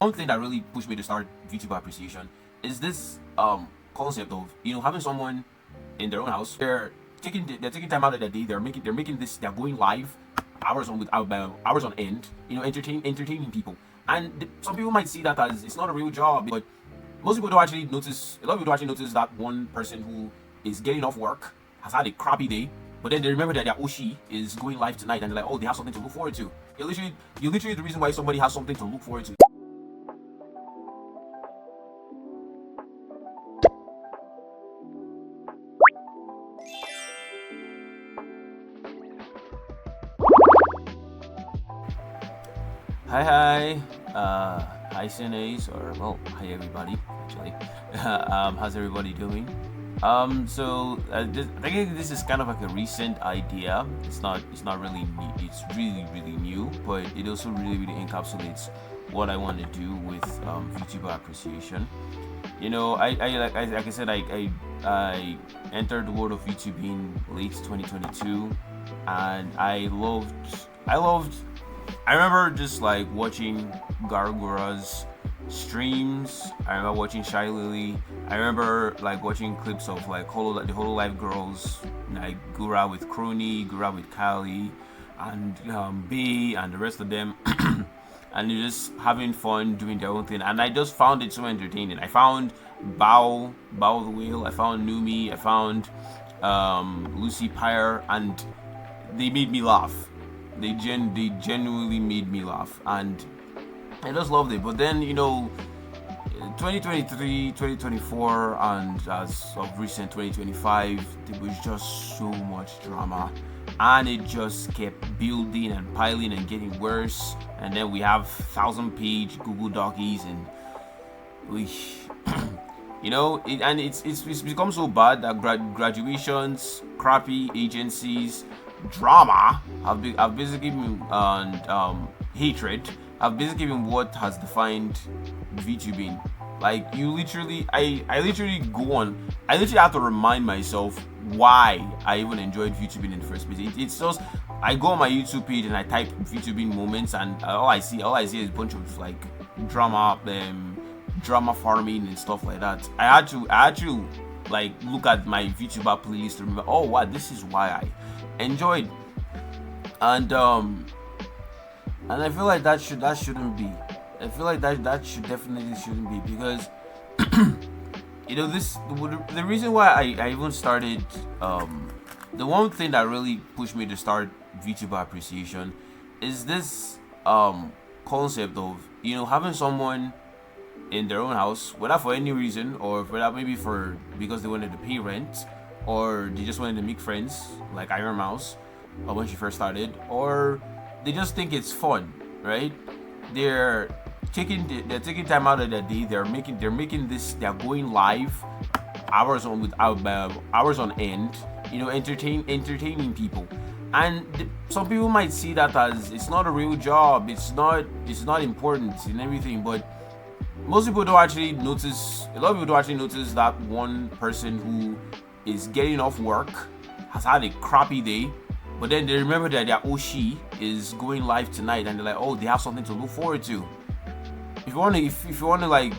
One thing that really pushed me to start VTuber appreciation is this concept of having someone in their own house. They're taking time out of their day. They're going live hours on with hours on end. Entertaining people. And some people might see that as it's not a real job, but most people don't actually notice. A lot of people don't actually notice that one person who is getting off work has had a crappy day, but then they remember that their Oshi is going live tonight, and they're like, oh, they have something to look forward to. You're literally the reason why somebody has something to look forward to. Hi CNAs, or well, hi everybody. Actually, how's everybody doing? I think this is kind of like a recent idea. It's not really new. It's really new, but it also really encapsulates what I want to do with VTuber appreciation. Like I said, I entered the world of VTubing late 2022, and I remember just like watching Gargora's streams. I remember watching Shy Lily. I remember like watching clips of like the Hololive girls, like Gura with Crony, Gura with Kylie, and B and the rest of them, and they're just having fun doing their own thing. And I just found it so entertaining. I found Bao the Whale. I found Numi. I found Lucy Pyre, and they made me laugh. They genuinely made me laugh, and I just loved it. But then 2023, 2024, and as of recent 2025, there was just so much drama, and it just kept building and piling and getting worse. And then we have 1,000-page Google Docs, and we it's become so bad that graduations, crappy agencies, drama have basically been, and hatred have basically been what has defined VTubing. Like I literally have to remind myself why I even enjoyed VTubing in the first place. It's just I go on my YouTube page and I type VTubing moments, and all I see is a bunch of like drama farming and stuff like that. I had to like look at my VTuber playlist to remember, oh wow, this is why I enjoyed. And I feel like that shouldn't be. I feel like that definitely shouldn't be, because the reason why I even started, the one thing that really pushed me to start VTuber appreciation is this concept of having someone in their own house, whether for any reason, or whether maybe because they wanted to pay rent, or they just wanted to make friends like Iron Mouse when she first started, or they just think it's fun, right? They're taking time out of their day. They're going live hours on end, entertaining people. And some people might see that as it's not a real job, it's not important and everything, but most people don't actually notice. A lot of people don't actually notice that one person who is getting off work has had a crappy day, but then they remember that their Oshi is going live tonight, and they're like, oh, they have something to look forward to. If you want to like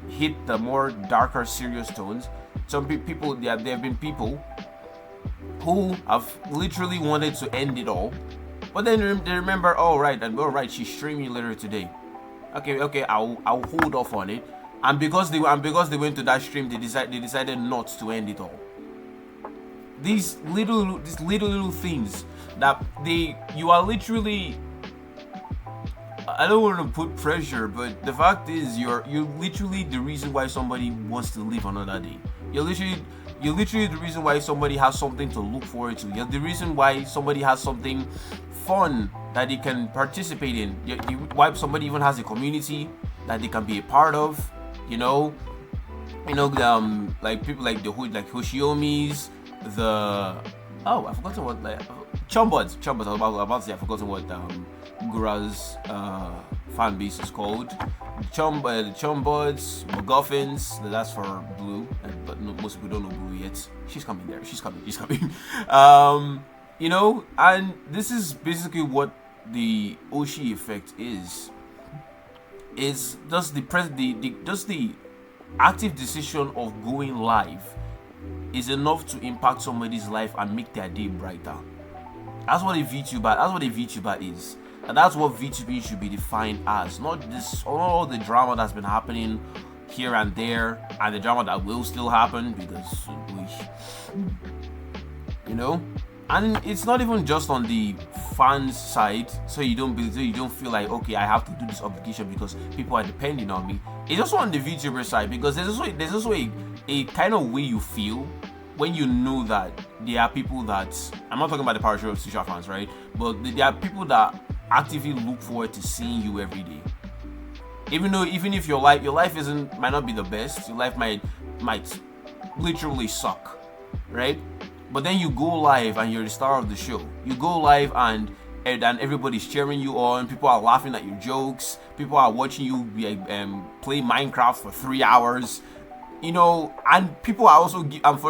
hit the more darker, serious tones, there have been people who have literally wanted to end it all, but then they remember, oh right, she's streaming later today. Okay, I'll hold off on it. And because they went to that stream, they decided not to end it all. These little things that you are literally, I don't want to put pressure, but the fact is you're literally the reason why somebody wants to live another day. You're literally the reason why somebody has something to look forward to. You're the reason why somebody has something fun that they can participate in. Why somebody even has a community that they can be a part of. Like people like the hood, like Hoshiomis, I've forgotten what, like Chumbuds. I was about to say, I've forgotten what Gura's fan base is called. Chumbuds, MacGuffins, that's for Blue, but most people don't know Blue yet. She's coming. And this is basically what the Oshi effect is. is just the active decision of going live is enough to impact somebody's life and make their day brighter. That's what a VTuber is. And that's what VTubing should be defined as. Not this all the drama that's been happening here and there, and the drama that will still happen because you know. And it's not even just on the fans side, so you don't feel like, okay, I have to do this obligation because people are depending on me. It's also on the VTuber side, because there's also a kind of way you feel when you know that there are people that, I'm not talking about the parasocial fans, right? But there are people that actively look forward to seeing you every day. Even if your life might not be the best, your life might literally suck, right? But then you go live and you're the star of the show. You go live and everybody's cheering you on. People are laughing at your jokes. People are watching you play Minecraft for 3 hours. You know, and people are also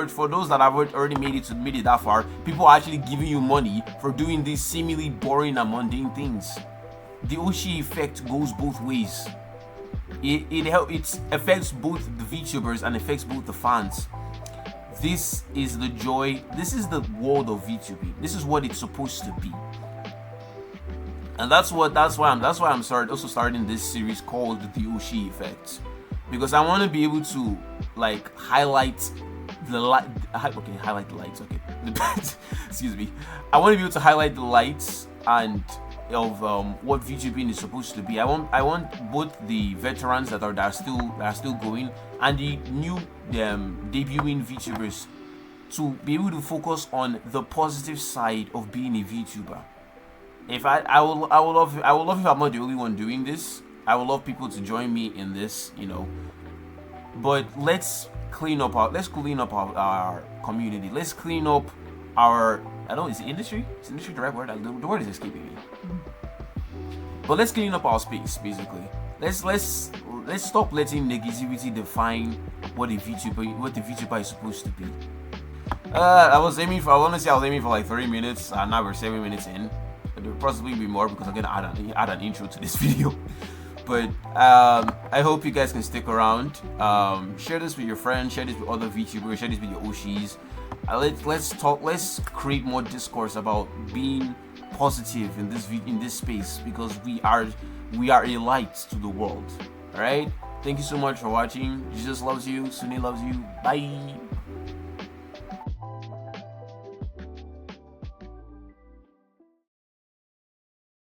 for those that have already made it that far, people are actually giving you money for doing these seemingly boring and mundane things. The Oshi effect goes both ways. It affects both the VTubers and affects both the fans. This is the joy. This is the world of VTubing. This is what it's supposed to be. And that's why I'm starting this series called the Oshi effect, because I want to be able to like highlight the light. Okay, highlight the lights. Okay, excuse me. I want to be able to highlight the lights and of what VTubing is supposed to be. I want both the veterans that are still going and the new debuting VTubers to be able to focus on the positive side of being a VTuber. I will love if I'm not the only one doing this. I would love people to join me in this, you know. But let's clean up our community. Let's clean up our, I don't know, is industry? Is industry the right word? The word is escaping me. But let's clean up our space, basically. Let's stop letting negativity define what the VTuber is supposed to be. I was aiming for like 30 minutes, and now we're 7 minutes in. There will possibly be more because I'm gonna add an intro to this video. But I hope you guys can stick around. Share this with your friends, share this with other VTubers, share this with your Oshis. Let's create more discourse about being positive in this space, because we are a light to the world. All right. Thank you so much for watching. Jesus loves you. Sunni loves you. Bye.